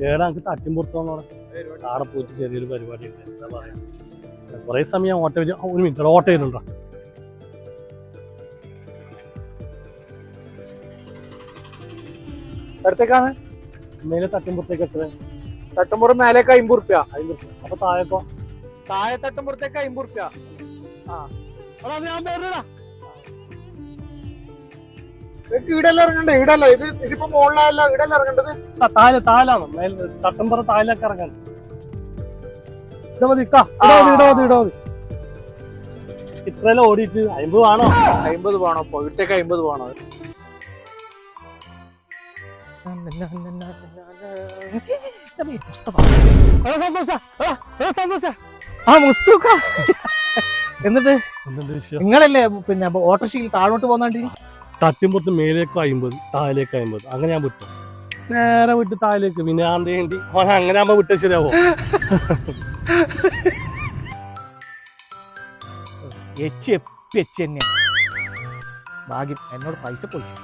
ഏടാ എനിക്ക് തട്ടിമ്പുറത്തോന്ന് ആടെ പോയിട്ട് ചെറിയൊരു പരിപാടി ഉണ്ട്. എന്താ പറയാ, കുറെ സമയം ഓട്ടോ ഒരു മിനിറ്റ് ഓട്ടോ ചെയ്തിട്ടുണ്ടോ? അടുത്തേക്കാണ് മേലെ തട്ടിമ്പുറത്തേക്ക് എത്ര? തട്ടുമ്പുറം മേലേക്ക് 50 റുപ്യ. അപ്പൊ താഴേക്കോ? താഴെ തട്ടുമ്പുറത്തേക്ക് 50 റുപ്യ. ഞാൻ പേരിടാ. ഈടെല്ലാം ഇറങ്ങണ്ടേ? ഈടല്ല, ഇതിപ്പോ മുകളിലല്ല, ഈടെല്ലാം ഇറങ്ങേണ്ടത്. താഴാണ് തട്ടുമ്പുറം താഴേക്ക് ഇറങ്ങാൻ. ഇത്രയെല്ലാം ഓടിയിട്ട് 50 വേണോ? 50 വേണോ? ഇവിടത്തേക്ക് 50 വേണോ? എന്നിട്ട് നിങ്ങളല്ലേ പിന്നെ ഓട്ടോറിക്ഷയിൽ താഴോട്ട് പോന്നാണ്ടി? തട്ടിമ്പുറത്ത് മേലേക്ക് 50, താഴേക്ക് 50, അങ്ങനെ ഞാൻ വിട്ടു. നേരെ വിട്ട് താഴേക്ക്. പിന്നെ ആന്തേണ്ടി അങ്ങനെ ആകുമ്പോ വിട്ട ശരിയാവോ? ഭാഗ്യം എന്നോട് പൈസ പോയി.